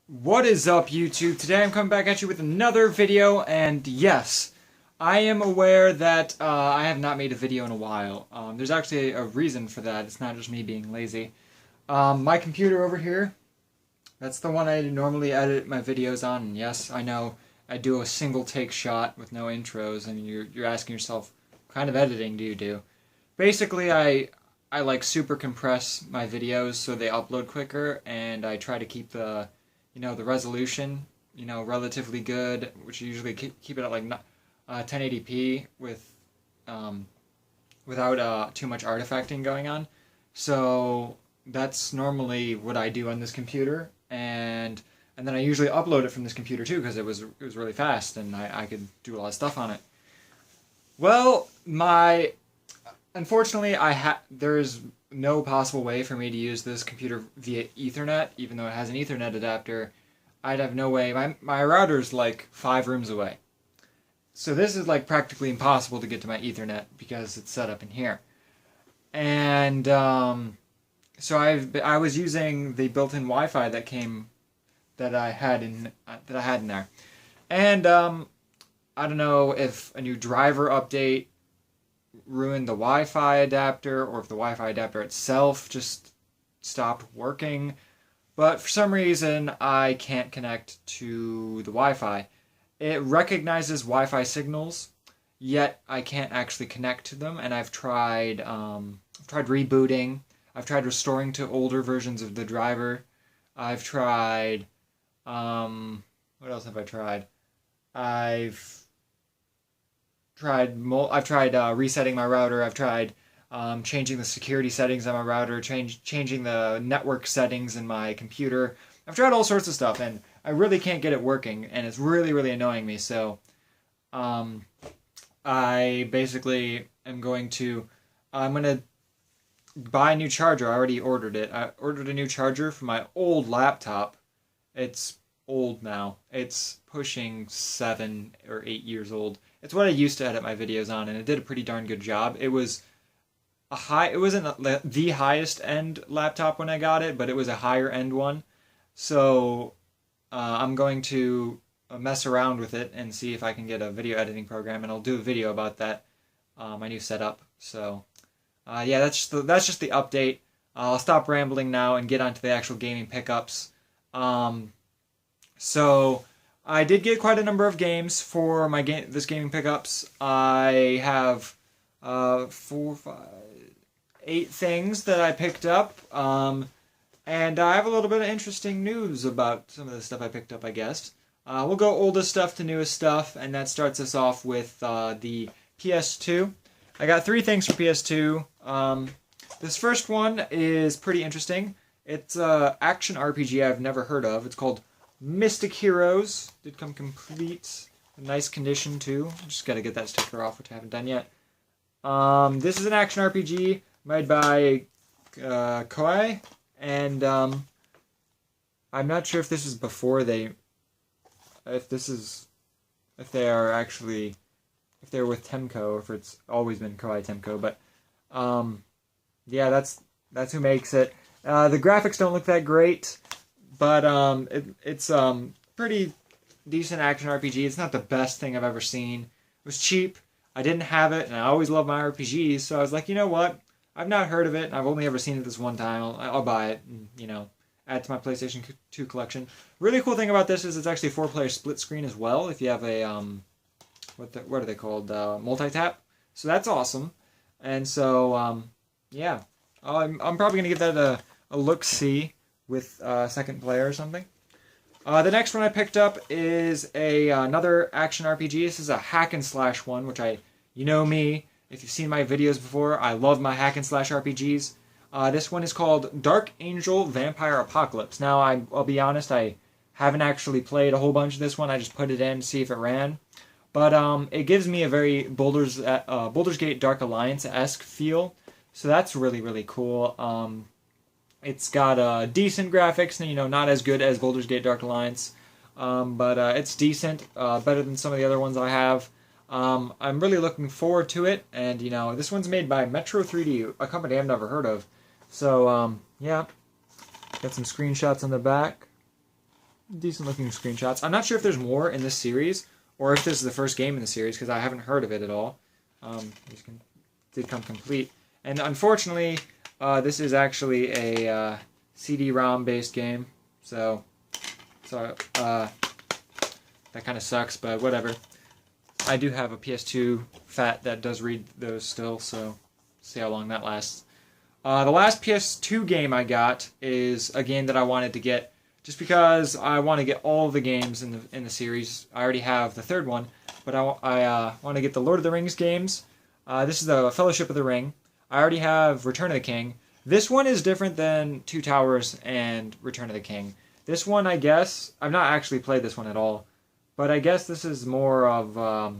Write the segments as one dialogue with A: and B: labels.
A: What is up, YouTube? Today I'm coming back at you with another video, and yes, I am aware that I have not made a video in a while. There's actually a reason for that. It's not just me being lazy. My computer over here, that's the one I normally edit my videos on, and yes, I know I do a single take shot with no intros, and you're asking yourself, what kind of editing do you do? Basically, I like super compress my videos so they upload quicker, and I try to keep the resolution, relatively good, which usually keep it at like 1080p um, without too much artifacting going on. So that's normally what I do on this computer, and then I usually upload it from this computer too because it was really fast and I could do a lot of stuff on it. Well, my unfortunately there is no possible way for me to use this computer via Ethernet, even though it has an Ethernet adapter. I'd have no way. My router's like 5 rooms away. So this is like practically impossible to get to my Ethernet because it's set up in here. And so I was using the built-in Wi-Fi that I had in there. And I don't know if a new driver update ruined the Wi-Fi adapter or if the Wi-Fi adapter itself just stopped working. But for some reason, I can't connect to the Wi-Fi. It recognizes Wi-Fi signals, yet I can't actually connect to them. And I've tried rebooting. I've tried restoring to older versions of the driver. I've tried, what else have I tried? I've I've tried resetting my router. I've tried changing the security settings on my router, changing the network settings in my computer. I've tried all sorts of stuff, and I really can't get it working, and it's really, really annoying me. So, um, I basically I'm gonna buy a new charger. I already ordered it. I ordered a new charger for my old laptop. It's old now. It's pushing 7 or 8 years old. It's what I used to edit my videos on, and it did a pretty darn good job. It wasn't the highest end laptop when I got it, but it was a higher end one. So I'm going to mess around with it and see if I can get a video editing program, and I'll do a video about that, my new setup. So yeah, that's just the update. I'll stop rambling now and get onto the actual gaming pickups. Um, so I did get quite a number of games for this gaming pickups. I have 4, 5, 8 things that I picked up. And I have a little bit of interesting news about some of the stuff I picked up, I guess. We'll go oldest stuff to newest stuff, and that starts us off with the PS2. I got 3 things for PS2. This first one is pretty interesting. It's an action RPG I've never heard of. It's called Mystic Heroes. Did come complete. Nice condition, too. Just gotta get that sticker off, which I haven't done yet. This is an action RPG made by Koei, and I'm not sure if this is before if they're with Temco, or if it's always been Koei Temco, but yeah, that's who makes it. The graphics don't look that great, but it's pretty decent action RPG. It's not the best thing I've ever seen. It was cheap. I didn't have it, and I always love my RPGs, so I was like, you know what? I've not heard of it, and I've only ever seen it this one time. I'll buy it, and, add it to my PlayStation 2 collection. Really cool thing about this is it's actually a 4-player split screen as well, if you have a, what are they called? Multi-tap. So that's awesome. And so, yeah. I'm probably going to give that a look-see with second player or something. The next one I picked up is another action RPG. This is a hack and slash one, which you know me. If you've seen my videos before, I love my hack and slash RPGs. This one is called Dark Angel Vampire Apocalypse. Now, I'll be honest, I haven't actually played a whole bunch of this one. I just put it in to see if it ran. But it gives me a very Baldur's Gate Dark Alliance-esque feel. So that's really, really cool. It's got decent graphics, not as good as Baldur's Gate Dark Alliance. But it's decent, better than some of the other ones I have. I'm really looking forward to it, and this one's made by Metro 3D, a company I've never heard of. So yeah, got some screenshots on the back. decent looking screenshots. I'm not sure if there's more in this series or if this is the first game in the series because I haven't heard of it at all. Did come complete, and unfortunately, this is actually a CD-ROM based game, so that kind of sucks, but whatever. I do have a PS2 FAT that does read those still, so see how long that lasts. The last PS2 game I got is a game that I wanted to get just because I want to get all of the games in the series. I already have the third one, but I want to get the Lord of the Rings games. This is the Fellowship of the Ring. I already have Return of the King. This one is different than Two Towers and Return of the King. This one, I guess, I've not actually played this one at all, but I guess this is more of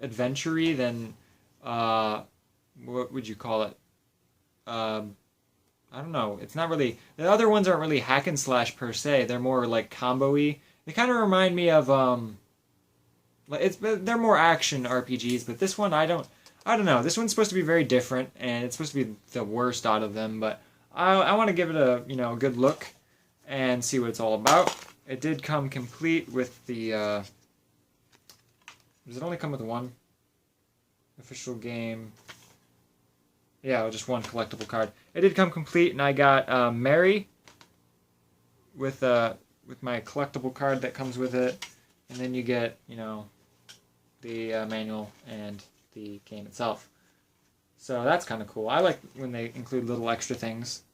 A: adventure-y than, what would you call it? I don't know. It's not really, the other ones aren't really hack and slash per se. They're more like combo-y. They kind of remind me of, they're more action RPGs, but this one I don't know. This one's supposed to be very different, and it's supposed to be the worst out of them, but I want to give it a, a good look and see what it's all about. It did come complete with the, does it only come with one official game? Yeah, just one collectible card. It did come complete, and I got Mary with my collectible card that comes with it, and then you get, the manual and the game itself. So that's kind of cool. I like when they include little extra things.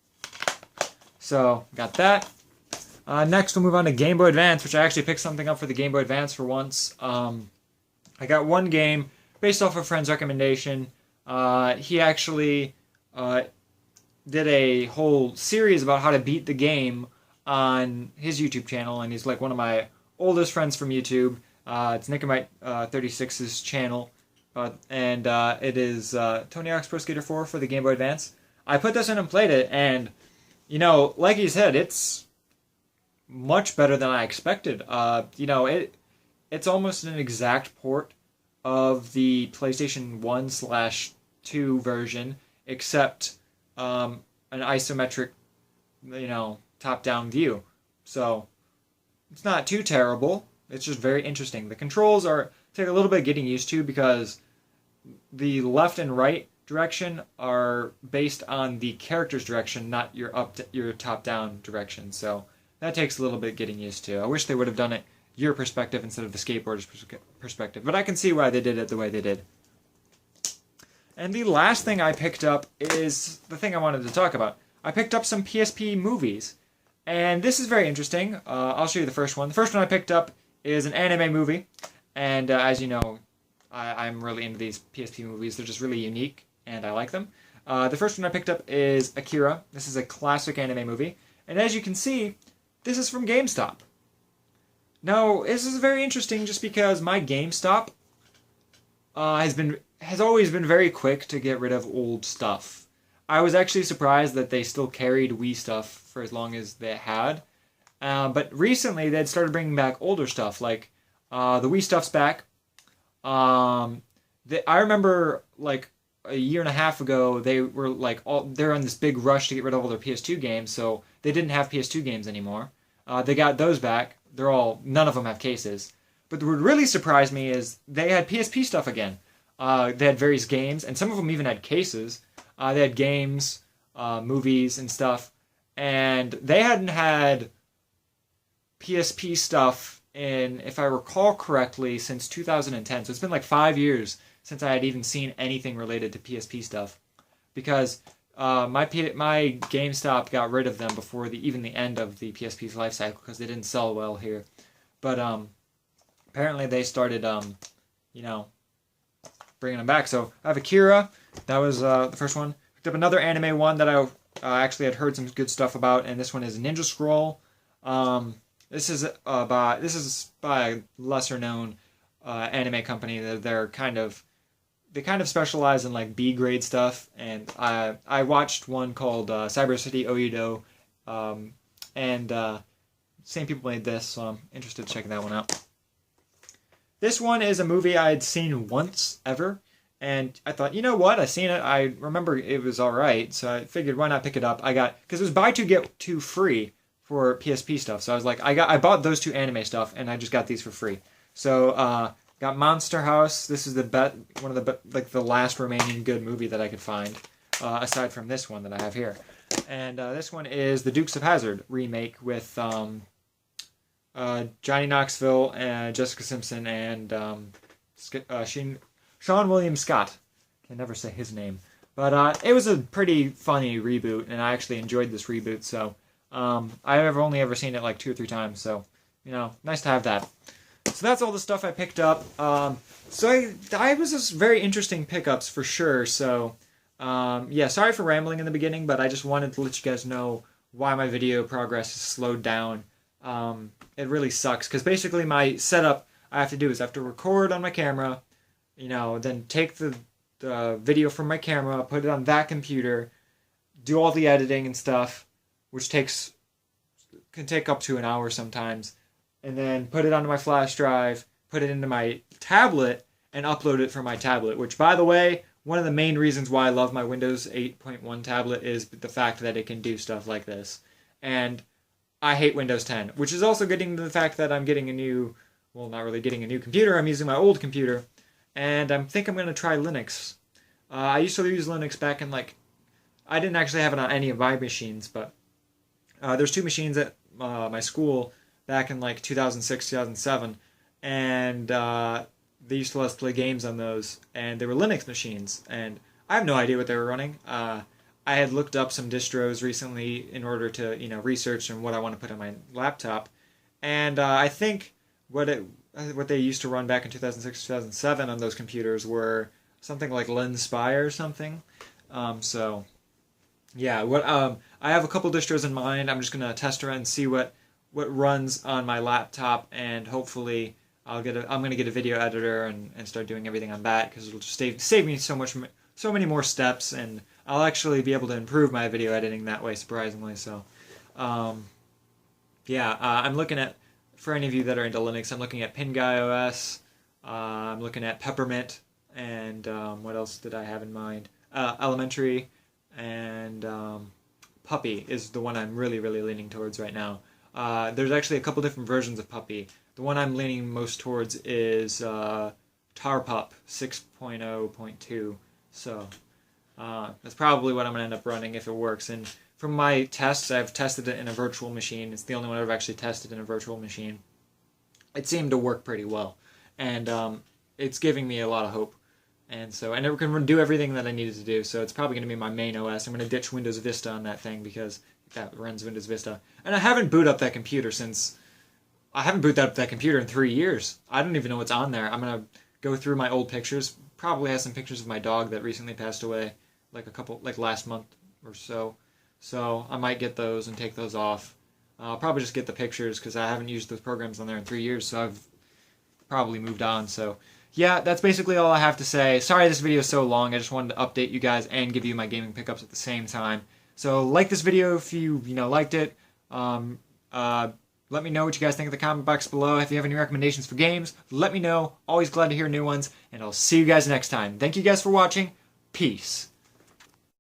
A: So, got that. Next, we'll move on to Game Boy Advance, which I actually picked something up for the Game Boy Advance for once. I got one game based off a friend's recommendation. He actually did a whole series about how to beat the game on his YouTube channel, and he's like one of my oldest friends from YouTube. It's Nickemite36's channel, and it is Tony Hawk's Pro Skater 4 for the Game Boy Advance. I put this in and played it, and, like he said, it's much better than I expected. It's almost an exact port of the PlayStation 1/2 version, except an isometric, top-down view. So, it's not too terrible. It's just very interesting. The controls take a little bit getting used to because the left and right direction are based on the character's direction, not your top-down direction. So that takes a little bit getting used to. I wish they would have done it your perspective instead of the skateboarder's perspective, but I can see why they did it the way they did. And the last thing I picked up is the thing I wanted to talk about. I picked up some PSP movies, and this is very interesting. I'll show you the first one. The first one I picked up is an anime movie, and as you know, I'm really into these PSP movies. They're just really unique, and I like them. The first one I picked up is Akira. This is a classic anime movie, and as you can see, this is from GameStop. Now, this is very interesting just because my GameStop has always been very quick to get rid of old stuff. I was actually surprised that they still carried Wii stuff for as long as they had. But recently, they'd started bringing back older stuff, like the Wii stuff's back. I remember, like, a year and a half ago, they were, they're on this big rush to get rid of all their PS2 games, so they didn't have PS2 games anymore. They got those back. None of them have cases. But what really surprised me is they had PSP stuff again. They had various games, and some of them even had cases. They had games, movies, and stuff. And they hadn't had PSP stuff in, if I recall correctly, since 2010. So it's been like 5 years since I had even seen anything related to PSP stuff. Because my GameStop got rid of them before even the end of the PSP's life cycle because they didn't sell well here. But apparently they started, bringing them back. So I have Akira. That was the first one. Picked up another anime one that I actually had heard some good stuff about, and this one is Ninja Scroll. This is by a lesser known anime company. They kind of specialize in like B grade stuff, and I watched one called Cyber City Oido, and same people made this, so I'm interested in checking that one out. This one is a movie I had seen once ever, and I thought, you know what, I've seen it, I remember it was alright, so I figured why not pick it up. Because it was buy two get two free for PSP stuff. So I was like, I bought those two anime stuff, and I just got these for free. So got Monster House. This is one of the last remaining good movie that I could find, aside from this one that I have here. And this one is the Dukes of Hazzard remake with Johnny Knoxville and Jessica Simpson and Sean William Scott. Can never say his name. But it was a pretty funny reboot, and I actually enjoyed this reboot. So I've only ever seen it like 2 or 3 times. So, nice to have that. So that's all the stuff I picked up. So I was just very interesting pickups for sure. So yeah, sorry for rambling in the beginning, but I just wanted to let you guys know why my video progress has slowed down. It really sucks because basically my setup I have to do is I have to record on my camera, then take the video from my camera, put it on that computer, do all the editing and stuff, which can take up to an hour sometimes, and then put it onto my flash drive, put it into my tablet, and upload it from my tablet, which, by the way, one of the main reasons why I love my Windows 8.1 tablet is the fact that it can do stuff like this. And I hate Windows 10, which is also getting to the fact that I'm getting not really getting a new computer, I'm using my old computer, and I think I'm going to try Linux. I used to use Linux back in, I didn't actually have it on any of my machines, but there's 2 machines at my school back in 2006, 2007, and they used to let us play games on those, and they were Linux machines, and I have no idea what they were running. I had looked up some distros recently in order to, research and what I want to put on my laptop, and I think what they used to run back in 2006, 2007 on those computers were something like LensSpy or something. So yeah, I have a couple distros in mind. I'm just gonna test around and see what runs on my laptop, and hopefully I'm gonna get a video editor and start doing everything on that, because it'll just save me so many more steps, and I'll actually be able to improve my video editing that way, surprisingly. So yeah, I'm looking at, for any of you that are into Linux, I'm looking at PinGuy.os, I'm looking at Peppermint, and what else did I have in mind? Elementary, and Puppy is the one I'm really, really leaning towards right now. There's actually a couple different versions of Puppy. The one I'm leaning most towards is TarPup 6.0.2, so that's probably what I'm going to end up running if it works. And from my tests, I've tested it in a virtual machine. It's the only one I've actually tested in a virtual machine. It seemed to work pretty well, and it's giving me a lot of hope. And it can do everything that I needed to do, so it's probably going to be my main OS. I'm going to ditch Windows Vista on that thing because that runs Windows Vista. And I haven't booted up that computer in 3 years. I don't even know what's on there. I'm going to go through my old pictures. Probably has some pictures of my dog that recently passed away, like last month or so. So I might get those and take those off. I'll probably just get the pictures because I haven't used those programs on there in 3 years, so I've probably moved on. So yeah, that's basically all I have to say. Sorry this video is so long. I just wanted to update you guys and give you my gaming pickups at the same time. So like this video if you liked it. Let me know what you guys think in the comment box below. If you have any recommendations for games, let me know. Always glad to hear new ones, and I'll see you guys next time. Thank you guys for watching. Peace.